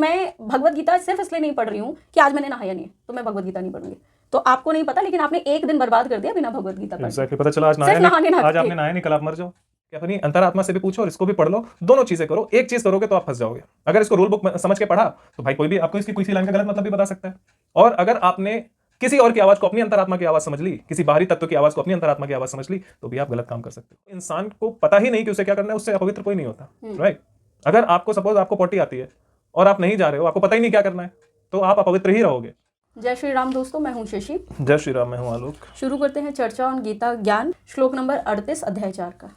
मैं भगवत गीता सिर्फ इसलिए नहीं पढ़ रही हूँ कि आज मैंने नहाया नहीं है तो मैं भगवत गीता नहीं पढ़ूंगी। तो आपको नहीं पता, लेकिन आपने एक दिन बर्बाद कर दिया बिना भगवत गीता पढ़े। एग्जैक्टली, पता चला आज आज आपने नहाया नहीं, कल आप मर जाओ। क्या अपनी अंतरात्मा से भी पूछो और इसको भी पढ़ लो, दोनों चीजें करो। एक चीज करोगे तो आप फंस जाओगे। अगर इसको रूल बुक समझ के पढ़ा तो भाई कोई भी आपको इसकी किसी लाइन का गलत मतलब भी बता सकता है। और अगर आपने किसी और की आवाज को अपनी अंतरात्मा की आवाज समझ ली, किसी बाहरी तत्व की आवाज को अपनी अंतरात्मा की आवाज समझ ली, तो भी आप गलत काम कर सकते हो। इंसान को पता ही नहीं कि उसे क्या करना है, उससे अपवित्र कोई नहीं होता, राइट। अगर आपको सपोज आपको पोटी आती है और आप नहीं जा रहे हो, आपको पता ही नहीं क्या करना है, तो आप अपवित्र ही रहोगे। जय श्री राम दोस्तों, मैं हूं शशि। जय श्री राम, मैं हूं आलोक। शुरू करते हैं चर्चा ऑन गीता ज्ञान, श्लोक नंबर 38 अध्याय 4 का।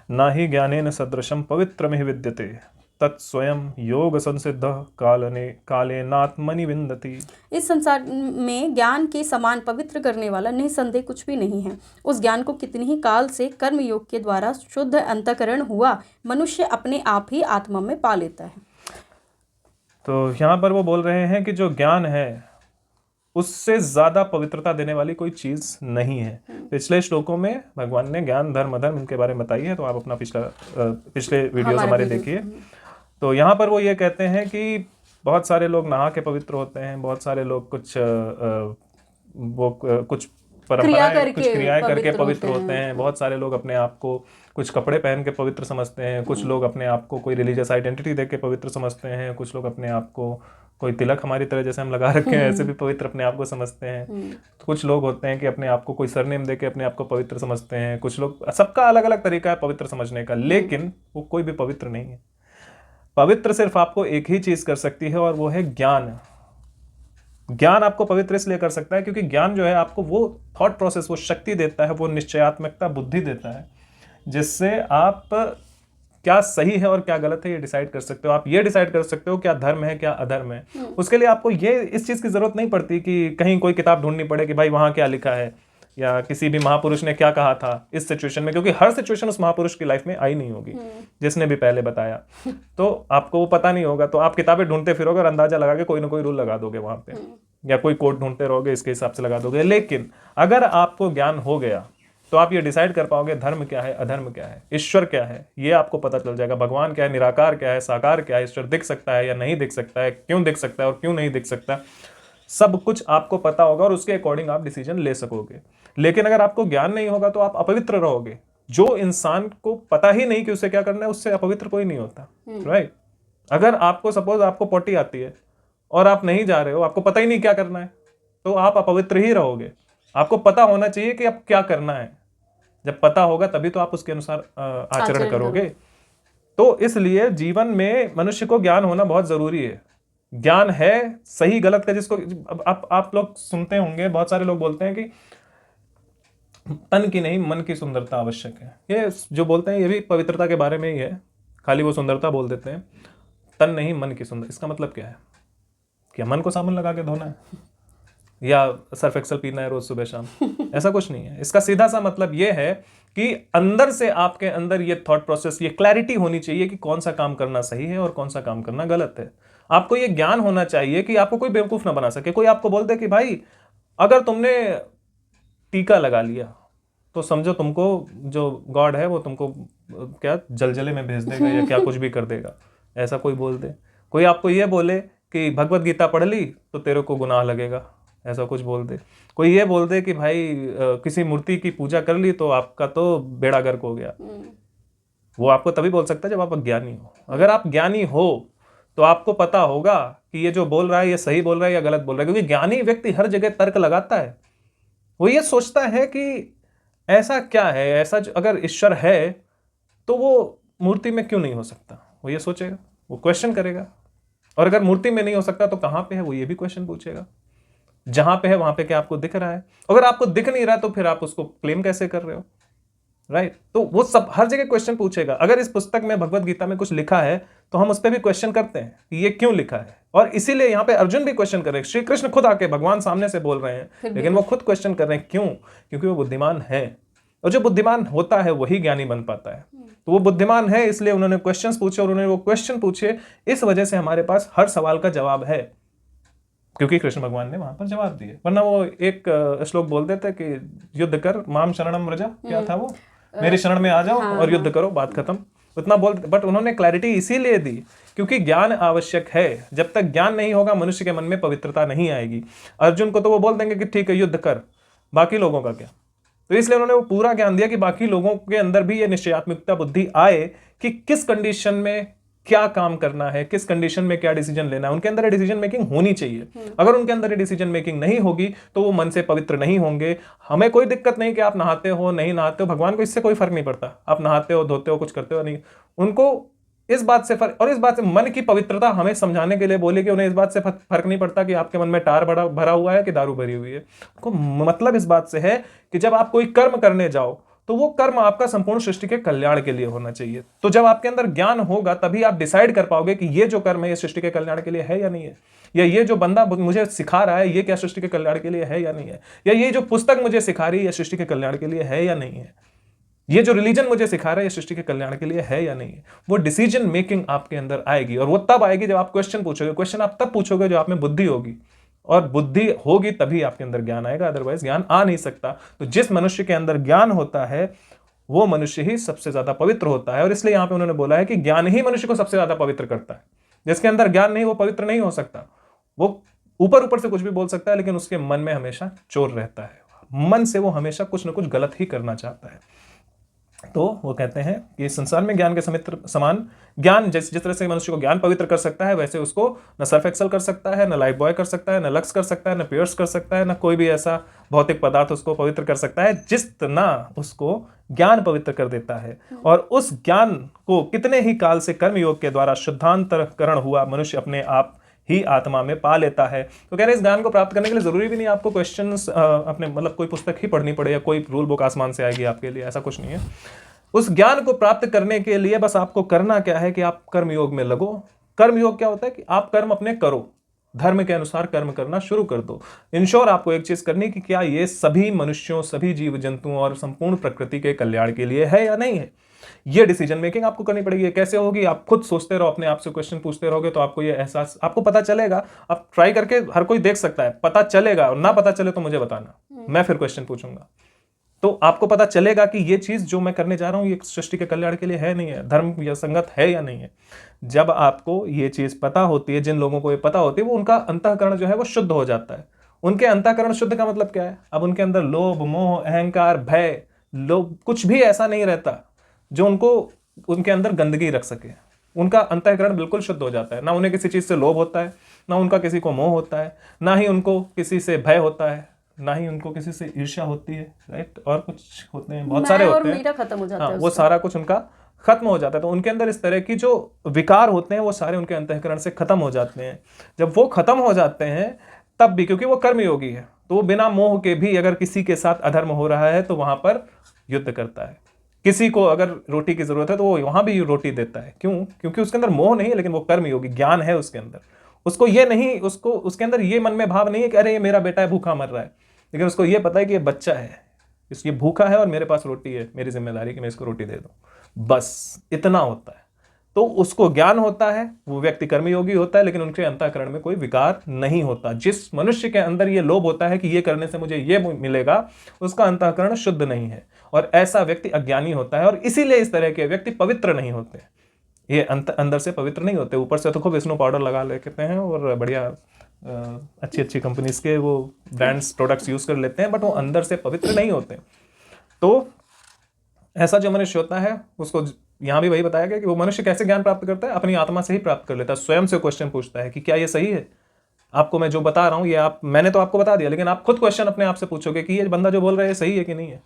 ना ही ज्ञानेन सदृशम पवित्रमिह विद्यते तत्स्वयं योग संसिद्ध कालेनात्मनि विन्दति। इस संसार में ज्ञान के समान पवित्र करने वाला निसंदेह कुछ भी नहीं है। उस ज्ञान को कितनी ही काल से कर्म योग के द्वारा शुद्ध अंतःकरण हुआ मनुष्य अपने आप ही आत्मा में पा लेता है। तो यहाँ पर वो बोल रहे हैं कि जो ज्ञान है उससे ज्यादा पवित्रता देने वाली कोई चीज नहीं है। पिछले श्लोकों में भगवान ने ज्ञान धर्म अधर्म इनके बारे में बताई है, तो आप अपना पिछले वीडियोस हमारे देखिए। तो यहाँ पर वो ये कहते हैं कि बहुत सारे लोग नहा के पवित्र होते हैं, बहुत सारे लोग कुछ परंपराएं कुछ क्रियाएं करके पवित्र होते हैं, बहुत सारे लोग अपने आप को कुछ कपड़े पहन के पवित्र समझते हैं, कुछ लोग अपने आप को कोई रिलीजियस आइडेंटिटी दे के पवित्र समझते हैं, कुछ लोग अपने आप को कोई तिलक हमारी तरह जैसे हम लगा रखे हैं ऐसे भी पवित्र अपने आप को समझते हैं। कुछ लोग होते हैं कि अपने आप को कोई सरनेम दे के अपने आप को पवित्र समझते हैं। कुछ लोग, सबका अलग अलग तरीका है पवित्र समझने का, लेकिन वो कोई भी पवित्र नहीं है। पवित्र सिर्फ आपको एक ही चीज कर सकती है और वो है ज्ञान। ज्ञान आपको पवित्र इसलिए कर सकता है क्योंकि ज्ञान जो है आपको वो थॉट प्रोसेस, वो शक्ति देता है, वो निश्चयात्मकता बुद्धि देता है, जिससे आप क्या सही है और क्या गलत है ये डिसाइड कर सकते हो। आप ये डिसाइड कर सकते हो क्या धर्म है क्या अधर्म है। उसके लिए आपको ये इस चीज की जरूरत नहीं पड़ती कि कहीं कोई किताब ढूंढनी पड़े कि भाई वहां क्या लिखा है या किसी भी महापुरुष ने क्या कहा था इस सिचुएशन में, क्योंकि हर सिचुएशन उस महापुरुष की लाइफ में आई नहीं होगी जिसने भी पहले बताया। तो आपको वो पता नहीं होगा, तो आप किताबें ढूंढते फिरोगे और अंदाजा लगा के कोई ना कोई रूल लगा दोगे वहां पे, या कोई कोड ढूंढते रहोगे इसके हिसाब से लगा दोगे। लेकिन अगर आपको ज्ञान हो गया तो आप ये डिसाइड कर पाओगे धर्म क्या है, अधर्म क्या है, ईश्वर क्या है, ये आपको पता चल जाएगा। भगवान क्या है, निराकार क्या है, साकार क्या है, ईश्वर दिख सकता है या नहीं दिख सकता है, क्यों दिख सकता है और क्यों नहीं दिख सकता, सब कुछ आपको पता होगा और उसके अकॉर्डिंग आप डिसीजन ले सकोगे। लेकिन अगर आपको ज्ञान नहीं होगा तो आप अपवित्र रहोगे। जो इंसान को पता ही नहीं कि उसे क्या करना है, उससे अपवित्र कोई नहीं होता, राइट। अगर आपको सपोज आपको पोटी आती है और आप नहीं जा रहे हो, आपको पता ही नहीं क्या करना है, तो आप अपवित्र ही रहोगे। आपको पता होना चाहिए कि आप क्या करना है। जब पता होगा तभी तो आप उसके अनुसार आचरण करोगे। तो इसलिए जीवन में मनुष्य को ज्ञान होना बहुत जरूरी है। ज्ञान है सही गलत का, जिसको आप लोग सुनते होंगे, बहुत सारे लोग बोलते हैं कि तन की नहीं मन की सुंदरता आवश्यक है। ये जो बोलते हैं ये भी पवित्रता के बारे में ही है, खाली वो सुंदरता बोल देते हैं, तन नहीं मन की सुंदर। इसका मतलब क्या है? क्या मन को साबुन लगा के धोना है या सर्फ एक्सेल पीना है रोज सुबह शाम? ऐसा कुछ नहीं है। इसका सीधा सा मतलब ये है कि अंदर से आपके अंदर ये थॉट प्रोसेस, ये क्लैरिटी होनी चाहिए कि कौन सा काम करना सही है और कौन सा काम करना गलत है। आपको ये ज्ञान होना चाहिए कि आपको कोई बेवकूफ ना बना सके। कोई आपको बोल दे कि भाई अगर तुमने टीका लगा लिया तो समझो तुमको जो गॉड है वो तुमको क्या जलजले में भेज देगा या क्या कुछ भी कर देगा, ऐसा कोई बोल दे। कोई आपको ये बोले कि भगवत गीता पढ़ ली तो तेरे को गुनाह लगेगा, ऐसा कुछ बोल दे। कोई ये बोल दे कि भाई किसी मूर्ति की पूजा कर ली तो आपका तो बेड़ा गर्क हो गया। वो आपको तभी बोल सकता है जब आप अज्ञानी हो। अगर आप ज्ञानी हो तो आपको पता होगा कि ये जो बोल रहा है ये सही बोल रहा है या गलत बोल रहा है, क्योंकि ज्ञानी व्यक्ति हर जगह तर्क लगाता है। वो ये सोचता है कि ऐसा क्या है, ऐसा अगर ईश्वर है तो वो मूर्ति में क्यों नहीं हो सकता, वो ये सोचेगा, वो क्वेश्चन करेगा। और अगर मूर्ति में नहीं हो सकता तो कहां पे है, वो ये भी क्वेश्चन पूछेगा। जहां पे है वहां पे क्या आपको दिख रहा है? अगर आपको दिख नहीं रहा तो फिर आप उसको क्लेम कैसे कर रहे हो, राइट। तो वो सब हर जगह क्वेश्चन पूछेगा। अगर इस पुस्तक में भगवत गीता में कुछ लिखा है तो हम उस पर भी क्वेश्चन करते हैं कि ये क्यों लिखा है। और इसीलिए यहाँ पे अर्जुन भी क्वेश्चन कर रहे हैं। श्री कृष्ण खुद आके भगवान सामने से बोल रहे हैं, लेकिन वो खुद क्वेश्चन कर रहे हैं। क्यों? क्योंकि वो बुद्धिमान है, और जो बुद्धिमान होता है वही ज्ञानी बन पाता है। तो वो बुद्धिमान है इसलिए उन्होंने क्वेश्चंस पूछे, और उन्होंने वो क्वेश्चन पूछे इस वजह से हमारे पास हर सवाल का जवाब है, क्योंकि कृष्ण भगवान ने वहां पर जवाब दिए। वरना वो एक श्लोक बोल देते कि युद्ध कर माम शरणम व्रज, क्या था वो, मेरे शरण में आ जाओ और युद्ध करो, बात खत्म। उतना बोल, बट उन्होंने क्लैरिटी इसीलिए दी क्योंकि ज्ञान आवश्यक है। जब तक ज्ञान नहीं होगा मनुष्य के मन में पवित्रता नहीं आएगी। अर्जुन को तो वो बोल देंगे कि ठीक है युद्ध कर, बाकी लोगों का क्या। तो इसलिए उन्होंने वो पूरा ज्ञान दिया कि बाकी लोगों के अंदर भी ये निश्चयात्मकता बुद्धि आए कि किस कंडीशन में क्या काम करना है, किस कंडीशन में क्या डिसीजन लेना है। उनके अंदर डिसीजन मेकिंग होनी चाहिए। अगर उनके अंदर डिसीजन मेकिंग नहीं होगी तो वो मन से पवित्र नहीं होंगे। हमें कोई दिक्कत नहीं कि आप नहाते हो नहीं नहाते हो, भगवान को इससे कोई फर्क नहीं पड़ता। आप नहाते हो धोते हो कुछ करते हो नहीं, उनको इस बात से फर्क, और इस बात से मन की पवित्रता हमें समझाने के लिए बोले कि उन्हें इस बात से फर्क नहीं पड़ता कि आपके मन में टार भरा हुआ है कि दारू भरी हुई है। उनको मतलब इस बात से है कि जब आप कोई कर्म करने जाओ तो वो कर्म आपका संपूर्ण सृष्टि के कल्याण के लिए होना चाहिए। तो जब आपके अंदर ज्ञान होगा तभी आप डिसाइड कर पाओगे कि ये जो कर्म है ये सृष्टि के कल्याण के लिए है या नहीं है, या ये जो बंदा मुझे सिखा रहा है ये क्या सृष्टि के कल्याण के लिए है या नहीं है, या ये जो पुस्तक मुझे सिखा रही है ये सृष्टि के कल्याण के लिए है या नहीं है, ये जो रिलीजन मुझे सिखा रहा है ये सृष्टि के कल्याण के लिए है या नहीं है। वो डिसीजन मेकिंग आपके अंदर आएगी, और वो तब आएगी जब आप क्वेश्चन पूछोगे। क्वेश्चन आप तब पूछोगे जो आप में बुद्धि होगी, और बुद्धि होगी तभी आपके अंदर ज्ञान आएगा, अदरवाइज ज्ञान आ नहीं सकता। तो जिस मनुष्य के अंदर ज्ञान होता है वो मनुष्य ही सबसे ज्यादा पवित्र होता है। और इसलिए यहां पे उन्होंने बोला है कि ज्ञान ही मनुष्य को सबसे ज्यादा पवित्र करता है। जिसके अंदर ज्ञान नहीं वो पवित्र नहीं हो सकता। वो ऊपर ऊपर से कुछ भी बोल सकता है लेकिन उसके मन में हमेशा चोर रहता है, मन से वो हमेशा कुछ ना कुछ गलत ही करना चाहता है। तो वो कहते हैं कि इस संसार में ज्ञान के समान ज्ञान जिस तरह से मनुष्य को ज्ञान पवित्र कर सकता है, वैसे उसको न सर्फ एक्सेल कर सकता है, न लाइफ बॉय कर सकता है, न लक्स कर सकता है, न पियर्स कर सकता है, न कोई भी ऐसा भौतिक पदार्थ उसको पवित्र कर सकता है जितना उसको ज्ञान पवित्र कर देता है। और उस ज्ञान को कितने ही काल से कर्मयोग के द्वारा शुद्धांतरकरण हुआ मनुष्य अपने आप ही आत्मा में पा लेता है। तो कह रहे इस ज्ञान को प्राप्त करने के लिए जरूरी भी नहीं आपको क्वेश्चंस अपने मतलब कोई पुस्तक ही पढ़नी पड़े या कोई रूल बुक आसमान से आएगी आपके लिए, ऐसा कुछ नहीं है। उस ज्ञान को प्राप्त करने के लिए बस आपको करना क्या है कि आप कर्मयोग में लगो। कर्मयोग क्या होता है कि आप कर्म अपने करो, धर्म के अनुसार कर्म करना शुरू कर दो। इंश्योर आपको एक चीज करनी कि क्या ये सभी मनुष्यों, सभी जीव जंतुओं और संपूर्ण प्रकृति के कल्याण के लिए है या नहीं है। ये डिसीजन मेकिंग आपको करनी पड़ेगी। कैसे होगी? आप खुद सोचते रहो, अपने आप से क्वेश्चन पूछते रहोगे तो आपको ये एहसास, आपको पता चलेगा। आप ट्राई करके, हर कोई देख सकता है, पता चलेगा। और ना पता चले तो मुझे बताना, मैं फिर क्वेश्चन पूछूंगा। तो आपको पता चलेगा कि ये चीज जो मैं करने जा रहा हूं ये सृष्टि के कल्याण के लिए है नहीं है, धर्म या संगत है या नहीं है। जब आपको ये चीज पता होती है, जिन लोगों को ये पता होती है वो उनका अंतःकरण जो है वो शुद्ध हो जाता है। उनके अंतःकरण शुद्ध का मतलब क्या है? अब उनके अंदर लोभ, मोह, अहंकार, भय, लोभ, कुछ भी ऐसा नहीं रहता जो उनको उनके अंदर गंदगी रख सके। उनका अंतःकरण बिल्कुल शुद्ध हो जाता है। ना उन्हें किसी चीज से लोभ होता है, ना उनका किसी को मोह होता है, ना ही उनको किसी से भय होता है, ना ही उनको किसी से ईर्ष्या होती है, राइट। और कुछ होते हैं, बहुत सारे होते हैं, खत्म हो जाता है, वो सारा कुछ उनका खत्म हो जाता है। तो उनके अंदर इस तरह की जो विकार होते हैं वो सारे उनके अंतःकरण से खत्म हो जाते हैं। जब वो खत्म हो जाते हैं तब भी, क्योंकि वो कर्मयोगी है, तो वो बिना मोह के भी अगर किसी के साथ अधर्म हो रहा है तो वहां पर युद्ध करता है। किसी को अगर रोटी की जरूरत है तो वो वहां भी रोटी देता है। क्यों? क्योंकि उसके अंदर मोह नहीं है, लेकिन वो कर्मयोगी, ज्ञान है उसके अंदर। उसको ये नहीं, उसको उसके अंदर ये मन में भाव नहीं है कि अरे ये मेरा बेटा है भूखा मर रहा है, लेकिन उसको ये पता है कि ये बच्चा है, इसलिए भूखा है और मेरे पास रोटी है, मेरी जिम्मेदारी कि मैं इसको रोटी दे दूं, बस इतना होता है। तो उसको ज्ञान होता है, वो व्यक्ति कर्मयोगी होता है, लेकिन उनके अंतःकरण में कोई विकार नहीं होता। जिस मनुष्य के अंदर ये लोभ होता है कि ये करने से मुझे ये मिलेगा, उसका अंतःकरण शुद्ध नहीं है और ऐसा व्यक्ति अज्ञानी होता है। और इसीलिए इस तरह के व्यक्ति पवित्र नहीं होते। ये अंदर से पवित्र नहीं होते, ऊपर से तो खूब विष्णु पाउडर लगा लेते हैं और बढ़िया अच्छी अच्छी कंपनीज के वो ब्रांड्स प्रोडक्ट्स यूज कर लेते हैं, बट वो अंदर से पवित्र नहीं होते। तो ऐसा जो मनुष्य होता है उसको यहां भी वही बताया गया कि वो मनुष्य कैसे ज्ञान प्राप्त करता है, अपनी आत्मा से ही प्राप्त कर लेता है। स्वयं से क्वेश्चन पूछता है कि क्या ये सही है। आपको मैं जो बता रहा हूं ये मैंने तो आपको बता दिया, लेकिन आप खुद क्वेश्चन अपने आप से पूछोगे कि ये बंदा जो बोल रहा है सही है कि नहीं है।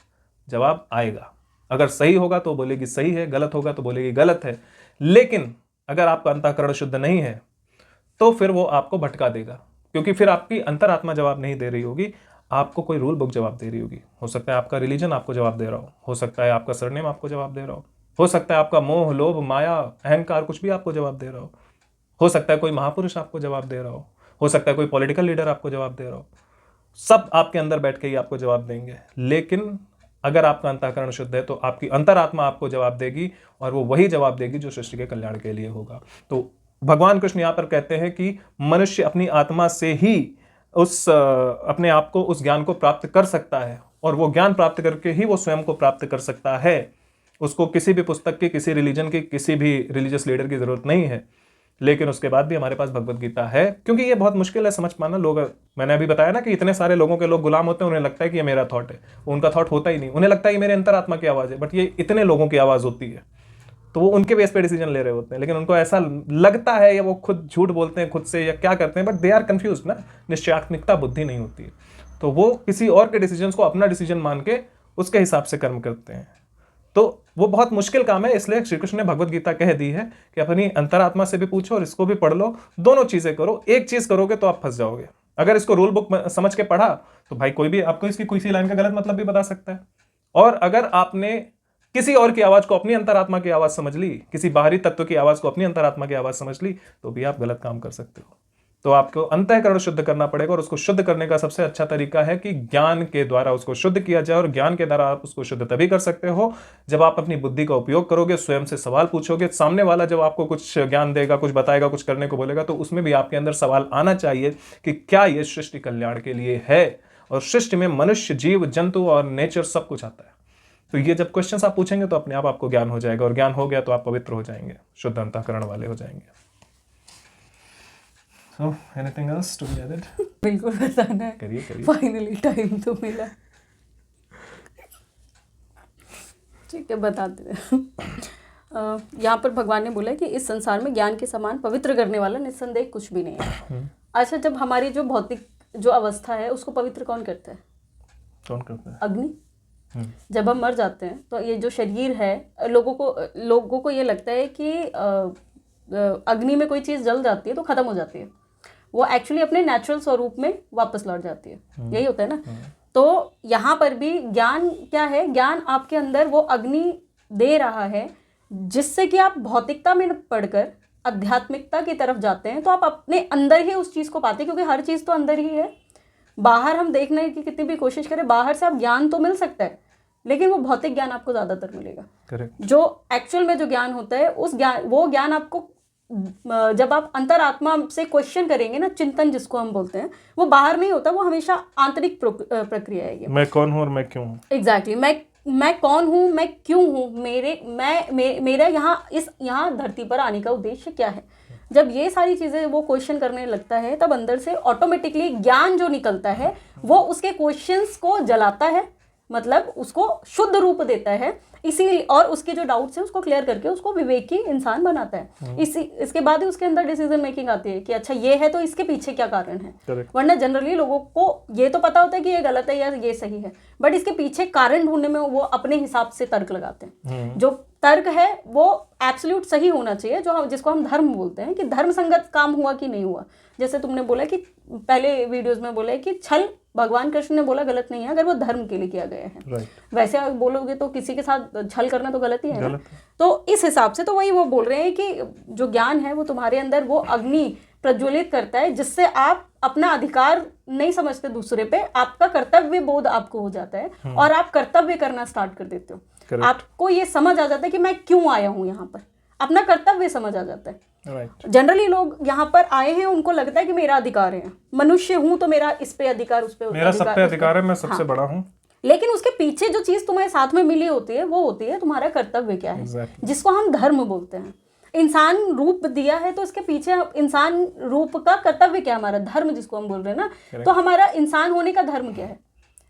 जवाब आएगा। अगर सही होगा तो बोलेगी सही है, गलत होगा तो बोलेगी गलत है। लेकिन अगर आपका अंतःकरण शुद्ध नहीं है तो फिर वो आपको भटका देगा, क्योंकि फिर आपकी अंतरात्मा जवाब नहीं दे रही होगी, आपको कोई रूल बुक जवाब दे रही होगी। हो सकता है आपका रिलीजन आपको जवाब दे रहा हो सकता है आपका सरनेम आपको जवाब दे रहा हो सकता है आपका मोह, लोभ, माया, अहंकार कुछ भी आपको जवाब दे रहा हो सकता है कोई महापुरुष आपको जवाब दे रहा हो सकता है कोई पॉलिटिकल लीडर आपको जवाब दे रहा हो। सब आपके अंदर बैठ के ही आपको जवाब देंगे। लेकिन अगर आपका अंतःकरण शुद्ध है तो आपकी अंतरात्मा आपको जवाब देगी, और वो वही जवाब देगी जो सृष्टि के कल्याण के लिए होगा। तो भगवान कृष्ण यहाँ पर कहते हैं कि मनुष्य अपनी आत्मा से ही उस अपने आप को, उस ज्ञान को प्राप्त कर सकता है, और वो ज्ञान प्राप्त करके ही वो स्वयं को प्राप्त कर सकता है। उसको किसी भी पुस्तक की, किसी रिलीजन की, किसी भी रिलीजियस लीडर की जरूरत नहीं है, लेकिन उसके बाद भी हमारे पास भगवत गीता है, क्योंकि ये बहुत मुश्किल है समझ पाना। लोग, मैंने अभी बताया ना कि इतने सारे लोगों के लोग गुलाम होते हैं, उन्हें लगता है कि ये मेरा थॉट है, उनका थॉट होता ही नहीं, उन्हें लगता है ये मेरे अंतरात्मा की आवाज़ है, बट ये इतने लोगों की आवाज़ होती है, तो वो उनके बेस पे डिसीजन ले रहे होते हैं, लेकिन उनको ऐसा लगता है, या वो खुद झूठ बोलते हैं खुद से, या क्या करते हैं, बट दे आर कंफ्यूज ना, निश्चयात्मिकता बुद्धि नहीं होती है, तो वो किसी और के डिसीजन को अपना डिसीजन मान के उसके हिसाब से कर्म करते हैं। तो वो बहुत मुश्किल काम है, इसलिए श्री कृष्ण ने भगवत गीता कह दी है कि अपनी अंतरात्मा से भी पूछो और इसको भी पढ़ लो, दोनों चीजें करो। एक चीज करोगे तो आप फंस जाओगे। अगर इसको रूल बुक समझ के पढ़ा तो भाई कोई भी आपको इसकी कोई सी लाइन का गलत मतलब भी बता सकता है, और अगर आपने किसी और की आवाज को अपनी अंतरात्मा की आवाज समझ ली, किसी बाहरी तत्व की आवाज को अपनी अंतरात्मा की आवाज समझ ली, तो भी आप गलत काम कर सकते हो। तो आपको अंतःकरण शुद्ध करना पड़ेगा, और उसको शुद्ध करने का सबसे अच्छा तरीका है कि ज्ञान के द्वारा उसको शुद्ध किया जाए, और ज्ञान के द्वारा आप उसको शुद्ध तभी कर सकते हो जब आप अपनी बुद्धि का उपयोग करोगे, स्वयं से सवाल पूछोगे। सामने वाला जब आपको कुछ ज्ञान देगा, कुछ बताएगा, कुछ करने को बोलेगा, तो उसमें भी आपके अंदर सवाल आना चाहिए कि क्या ये सृष्टि कल्याण के लिए है, और सृष्टि में मनुष्य, जीव, जंतु और नेचर सब कुछ आता है। तो ये जब क्वेश्चंस आप पूछेंगे तो अपने आप आपको ज्ञान हो जाएगा, और ज्ञान हो गया तो आप पवित्र हो जाएंगे, शुद्ध अंतःकरण वाले हो जाएंगे। So, anything else to be added? बिल्कुल बताना है, करिए। फाइनली टाइम तो मिला। ठीक है, बताते हैं। यहाँ पर भगवान ने बोला है कि इस संसार में ज्ञान के समान पवित्र करने वाला निस्संदेह कुछ भी नहीं है। अच्छा, जब हमारी जो भौतिक जो अवस्था है उसको पवित्र कौन करता है? कौन करता है? अग्नि। जब हम मर जाते हैं तो ये जो शरीर है, लोगों को ये लगता है कि अग्नि में कोई चीज़ जल जाती है तो ख़त्म हो जाती है, वो एक्चुअली अपने नेचुरल स्वरूप में वापस लौट जाती है। यही होता है ना। तो यहाँ पर भी ज्ञान क्या है? ज्ञान आपके अंदर वो अग्नि दे रहा है जिससे कि आप भौतिकता में पढ़कर आध्यात्मिकता की तरफ जाते हैं, तो आप अपने अंदर ही उस चीज़ को पाते हैं, क्योंकि हर चीज़ तो अंदर ही है। बाहर हम देखने की कितनी भी कोशिश करें, बाहर से आप ज्ञान तो मिल सकता है, लेकिन वो भौतिक ज्ञान आपको ज़्यादातर मिलेगा। करेक्ट। जो एक्चुअल में जो ज्ञान होता है, वो ज्ञान आपको जब आप अंतरात्मा से क्वेश्चन करेंगे ना, चिंतन जिसको हम बोलते हैं, वो बाहर नहीं होता, वो हमेशा आंतरिक प्रक्रिया है। मैं कौन हूँ और मैं क्यों हूँ। एग्जैक्टली। मैं कौन हूँ, मैं क्यों हूँ, मेरा यहाँ धरती पर आने का उद्देश्य क्या है। जब ये सारी चीज़ें वो क्वेश्चन करने लगता है, तब अंदर से ऑटोमेटिकली ज्ञान जो निकलता है वो उसके क्वेश्चंस को जलाता है, मतलब उसको शुद्ध रूप देता है, इसी और उसके जो डाउट्स है उसको क्लियर करके उसको विवेकी इंसान बनाता है। इसके बाद ही उसके अंदर डिसीजन मेकिंग आती है कि अच्छा ये है तो इसके पीछे क्या कारण है। वरना जनरली लोगों को ये तो पता होता है कि ये गलत है या ये सही है, बट इसके पीछे कारण ढूंढने में वो अपने हिसाब से तर्क लगाते हैं। जो तर्क है वो एब्सोल्यूट सही होना चाहिए, जिसको हम धर्म बोलते हैं, कि धर्म संगत काम हुआ कि नहीं हुआ। जैसे तुमने बोला कि पहले वीडियोस में बोला है कि छल भगवान कृष्ण ने बोला गलत नहीं है अगर वो धर्म के लिए किया गया है। वैसे आप बोलोगे तो किसी के साथ छल करना तो गलत ही है ना। तो इस हिसाब से तो वही वो बोल रहे हैं कि जो ज्ञान है वो तुम्हारे अंदर वो अग्नि प्रज्वलित करता है, जिससे आप अपना अधिकार नहीं समझते दूसरे पे, आपका कर्तव्य बोध आपको हो जाता है और आप कर्तव्य करना स्टार्ट कर देते हो। आपको ये समझ आ जाता है कि मैं क्यों आया हूँ यहाँ पर, अपना कर्तव्य समझ आ जाता है। जनरली लोग यहाँ पर आए हैं, उनको लगता है कि मेरा अधिकार है, मनुष्य हूँ तो मेरा इस पे अधिकार, उस पे मेरा सब पे अधिकार है, मैं सबसे बड़ा हूँ। लेकिन उसके पीछे जो चीज तुम्हें साथ में मिली होती है वो होती है तुम्हारा कर्तव्य क्या है, जिसको हम धर्म बोलते हैं। इंसान रूप दिया है तो इसके पीछे इंसान रूप का कर्तव्य क्या है, हमारा धर्म जिसको हम बोल रहे हैं ना। तो हमारा इंसान होने का धर्म क्या है?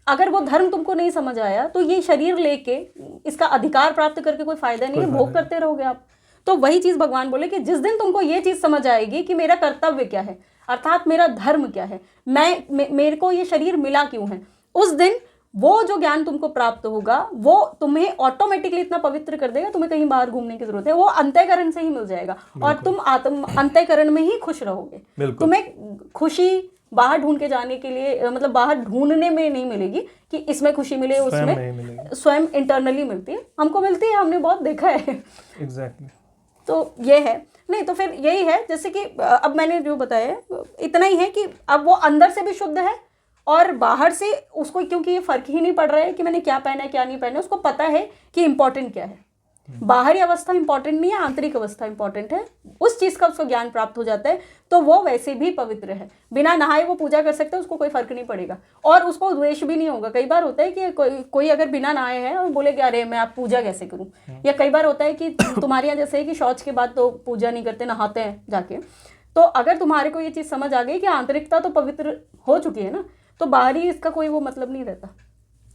अगर वो धर्म तुमको नहीं समझ आया तो ये शरीर लेके इसका अधिकार प्राप्त करके कोई फायदा नहीं है, भोग करते रहोगे आप। तो वही चीज भगवान बोले कि जिस दिन तुमको ये चीज समझ आएगी कि मेरा कर्तव्य क्या है, अर्थात मेरा धर्म क्या है, मेरे को ये शरीर मिला क्यों है, उस दिन वो जो ज्ञान तुमको प्राप्त होगा वो तुम्हें ऑटोमेटिकली इतना पवित्र कर देगा, तुम्हें कहीं बाहर घूमने की जरूरत है, वो अंतःकरण से ही मिल जाएगा और तुम अंतःकरण में ही खुश रहोगे। तुम्हें खुशी बाहर ढूंढ के जाने के लिए, मतलब बाहर ढूंढने में नहीं मिलेगी कि इसमें खुशी मिले, उसमें स्वयं इंटरनली मिलती है, हमको मिलती है, हमने बहुत देखा है। एग्जैक्टली। तो ये है नहीं तो फिर यही है, जैसे कि अब मैंने जो बताया इतना ही है कि अब वो अंदर से भी शुद्ध है और बाहर से उसको, क्योंकि ये फर्क ही नहीं पड़ रहा है कि मैंने क्या पहना है क्या नहीं पहना, उसको पता है कि इम्पोर्टेंट क्या है। बाहरी अवस्था इंपॉर्टेंट नहीं है, आंतरिक अवस्था इंपॉर्टेंट है। उस चीज का उसको ज्ञान प्राप्त हो जाता है तो वो वैसे भी पवित्र है, बिना नहाए वो पूजा कर सकता है, उसको कोई फर्क नहीं पड़ेगा और उसको द्वेष भी नहीं होगा। कई बार होता है कि कोई अगर बिना नहाए है और बोले कि अरे मैं आप पूजा कैसे करूं, या कई बार होता है कि तुम्हारे यहाँ जैसे है कि शौच के बाद तो पूजा नहीं करते, नहाते हैं जाके। तो अगर तुम्हारे को ये चीज समझ आ गई कि आंतरिकता तो पवित्र हो चुकी है ना, तो बाहरी इसका कोई वो मतलब नहीं रहता,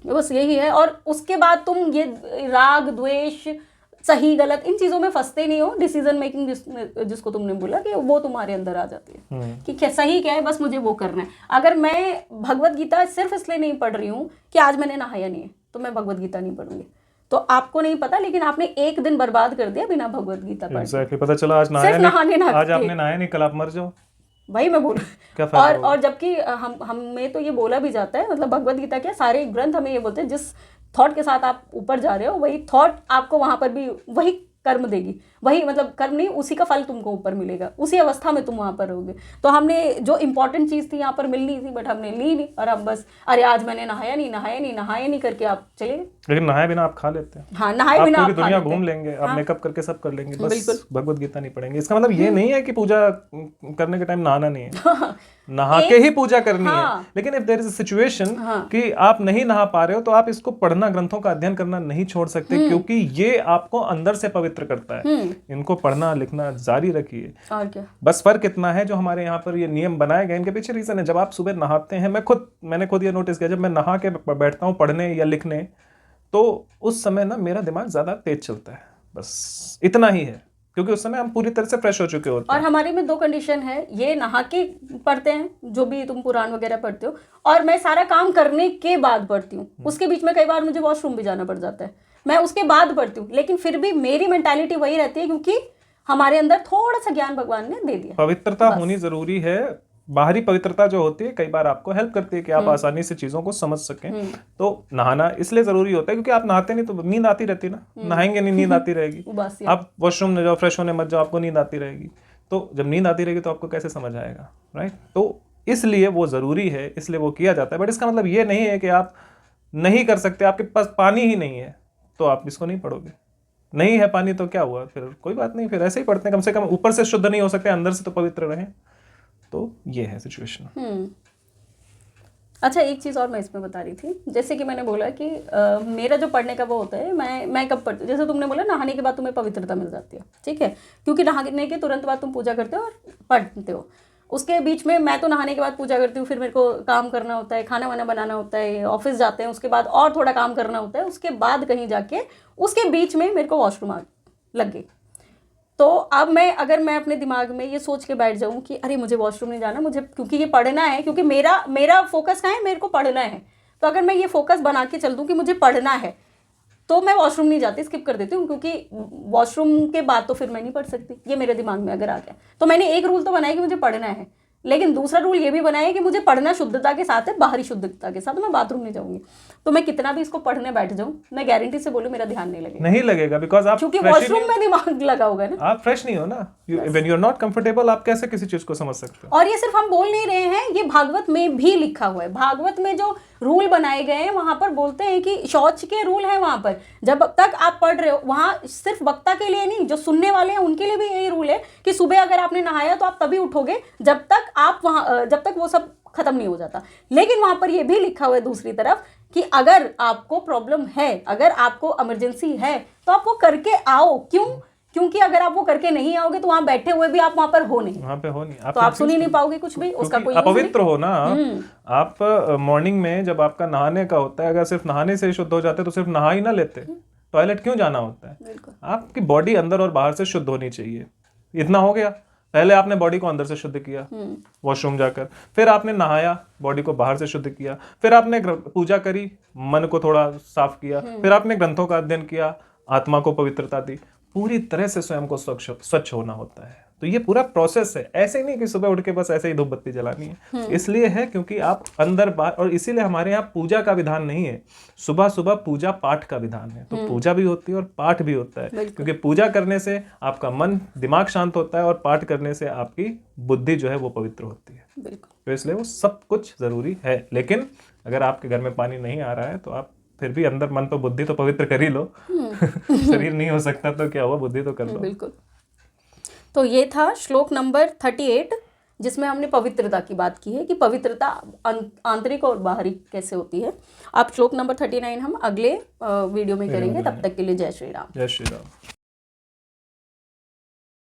बस यही है। और उसके बाद तुम ये राग द्वेष सही गलत इन चीजों में फंसते नहीं हो। डिसीजन मेकिंग जिसको तुमने बोला कि वो तुम्हारे अंदर आ जाती है कि क्या सही क्या है, बस मुझे वो करना है। अगर मैं भगवत गीता सिर्फ इसलिए नहीं पढ़ रही हूँ कि आज मैंने नहाया नहीं है तो मैं भगवत गीता नहीं पढ़ूंगी, तो आपको नहीं पता, लेकिन आपने एक दिन बर्बाद कर दिया बिना भगवत गीता पढ़े। Exactly, पता चला आज नहाया नहीं, आज आपने नहाया नहीं, कल आप मर जाओ, वही मैं बोल और जबकि हमें तो ये बोला भी जाता है, मतलब भगवत गीता क्या सारे ग्रंथ हमें ये बोलते हैं, जिस थॉट के साथ आप ऊपर जा रहे हो वही थॉट आपको वहां पर भी वही कर्म देगी, वही मतलब कर्म नहीं, उसी का फल तुमको ऊपर मिलेगा, उसी अवस्था में तुम वहां पर रहोगे। तो हमने जो इंपॉर्टेंट चीज थी यहाँ पर मिलनी थी बट हमने ली नहीं, और अब बस अरे आज मैंने नहाया नहीं करके आप चले गए। लेकिन नहाए बिना आप खा लेते हैं। हाँ, नहाए बिना आप दुनिया घूम लेंगे, आप मेकअप करके सब कर लेंगे, बस भगवत गीता नहीं पढ़ेंगे। इसका मतलब ये नहीं है कि पूजा करने के टाइम नहाना नहीं है, नहा के ही पूजा करनी है। लेकिन if there is a situation कि आप नहीं नहा पा रहे हो तो आप इसको पढ़ना, ग्रंथों का अध्ययन करना नहीं छोड़ सकते, क्योंकि ये आपको अंदर से पवित्र करता है। इनको पढ़ना लिखना जारी रखिए। और क्या, बस फर्क इतना है जो हमारे यहाँ पर ये नियम बनाए गए इनके पीछे रीजन है। जब आप सुबह नहाते हैं, मैंने खुद ये नोटिस किया, जब मैं नहा के बैठता हूँ पढ़ने या लिखने तो उस समय ना मेरा दिमाग ज्यादा तेज चलता है, बस इतना ही है, क्योंकि उस समय हम पूरी तरह से फ्रेश हो चुके होते हैं। और हमारे में दो कंडीशन है, ये नहा के पढ़ते हैं जो भी तुम पुराण वगैरह पढ़ते हो, और मैं सारा काम करने के बाद पढ़ती हूँ। उसके बीच में कई बार मुझे वॉशरूम भी जाना पड़ जाता है, मैं उसके बाद पढ़ती हूँ, लेकिन फिर भी मेरी मेंटालिटी वही रहती है क्योंकि हमारे अंदर थोड़ा सा ज्ञान भगवान ने दे दिया। पवित्रता होनी जरूरी है। बाहरी पवित्रता जो होती है कई बार आपको हेल्प करती है कि आप आसानी से चीजों को समझ सकें। तो नहाना इसलिए जरूरी होता है क्योंकि आप नहाते नहीं तो नींद आती रहती ना, नहाएंगे नहीं नींद आती रहेगी। आप वॉशरूम में जाओ, फ्रेश होने मत जाओ, आपको नींद आती रहेगी। तो जब नींद आती रहेगी तो आपको कैसे समझ आएगा, राइट? तो इसलिए वो जरूरी है, इसलिए वो किया जाता है। बट इसका मतलब ये नहीं है कि आप नहीं कर सकते, आपके पास पानी ही नहीं है तो आप इसको नहीं पढ़ोगे। नहीं है पानी तो क्या हुआ, फिर कोई बात नहीं, फिर ऐसे ही पढ़ते हैं। कम से कम ऊपर से शुद्ध नहीं हो सकते, अंदर से तो पवित्र रहें। तो ये है सिचुएशन। अच्छा, एक चीज़ और मैं इसमें बता रही थी, जैसे कि मैंने बोला कि मेरा जो पढ़ने का वो होता है, मैं कब पढ़ती हूँ, जैसे तुमने बोला नहाने के बाद तुम्हें पवित्रता मिल जाती है, ठीक है, क्योंकि नहाने के तुरंत बाद तुम पूजा करते हो और पढ़ते हो। उसके बीच में मैं तो नहाने के बाद पूजा करती हूँ, फिर मेरे को काम करना होता है, खाना वाना बनाना होता है, ऑफिस जाते हैं, उसके बाद और थोड़ा काम करना होता है, उसके बाद कहीं जाके उसके बीच में मेरे को वॉशरूम लग गई। तो अब अगर मैं अपने दिमाग में ये सोच के बैठ जाऊं कि अरे मुझे वॉशरूम नहीं जाना, मुझे क्योंकि ये पढ़ना है, क्योंकि मेरा फोकस कहाँ है, मेरे को पढ़ना है। तो अगर मैं ये फोकस बना के चल दूं कि मुझे पढ़ना है तो मैं वॉशरूम नहीं जाती, स्किप कर देती हूँ, क्योंकि वॉशरूम के बाद तो फिर मैं नहीं पढ़ सकती। ये मेरे दिमाग में अगर आ गया तो मैंने एक रूल तो बनाया कि मुझे पढ़ना है, लेकिन दूसरा रूल ये भी बनाया कि मुझे पढ़ना शुद्धता के साथ है, बाहरी शुद्धता के साथ। मैं बाथरूम नहीं जाऊंगी, तो मैं कितना भी इसको पढ़ने बैठ जाऊं, मैं गारंटी से बोलूं मेरा ध्यान नहीं लगेगा, बिकॉज आप क्योंकि वॉशरूम में दिमाग लगा होगा ना, आप फ्रेश नहीं हो ना। When you are not comfortable, आप कैसे किसी चीज को समझ सकते हो? और ये सिर्फ हम बोल नहीं रहे हैं, ये भागवत में भी लिखा हुआ है। भागवत में जो रूल बनाए गए हैं वहां पर बोलते हैं कि शौच के रूल हैं वहां पर। जब तक आप पढ़ रहे हो, वहां सिर्फ वक्ता के लिए नहीं, जो सुनने वाले हैं उनके लिए भी यही रूल है कि सुबह अगर आपने नहाया तो आप तभी उठोगे जब तक वो सब खत्म नहीं हो जाता। लेकिन वहां पर ये भी लिखा हुआ है दूसरी तरफ कि अगर आपको प्रॉब्लम है, अगर आपको इमरजेंसी है तो आप वो करके आओ। क्योंकि अगर आप वो करके नहीं आओगे तो वहां बैठे हुए भी आप वहां पर हो नहीं, तो आप सुन ही नहीं पाओगे कुछ भी, उसका कोई अपवित्र हो ना। आप मॉर्निंग में जब आपका नहाने का होता है, अगर सिर्फ नहाने से शुद्ध हो जाते तो सिर्फ नहा ही ना लेते, टॉयलेट क्यों जाना होता है? आपकी बॉडी अंदर और बाहर से शुद्ध होनी चाहिए। इतना हो गया, पहले आपने बॉडी को अंदर से शुद्ध किया वॉशरूम जाकर, फिर आपने नहाया, बॉडी को बाहर से शुद्ध किया, फिर आपने पूजा करी, मन को थोड़ा साफ किया, फिर आपने ग्रंथों का अध्ययन किया, आत्मा को पवित्रता दी। पूरी तरह से स्वयं को स्वच्छ होना होता है। तो ये पूरा प्रोसेस है, ऐसे नहीं कि सुबह उठ के बस ऐसे ही धूप बत्ती जलानी है। इसलिए है क्योंकि आप अंदर बाहर, और इसीलिए हमारे यहाँ पूजा का विधान नहीं है, सुबह सुबह पूजा पाठ का विधान है। तो पूजा भी होती है और पाठ भी होता है, क्योंकि पूजा करने से आपका मन दिमाग शांत होता है और पाठ करने से आपकी बुद्धि जो है वो पवित्र होती है। तो इसलिए वो सब कुछ जरूरी है। लेकिन अगर आपके घर में पानी नहीं आ रहा है तो आप फिर भी अंदर मन तो बुद्धि तो पवित्र कर ही लो। शरीर नहीं हो सकता तो क्या हुआ, बुद्धि तो कर लो। बिल्कुल। तो ये था श्लोक नंबर 38, जिसमें हमने पवित्रता की बात की है कि पवित्रता आंतरिक और बाहरी कैसे होती है। अब श्लोक नंबर 39 हम अगले वीडियो में करेंगे। तब तक के लिए जय श्री राम। जय श्री राम।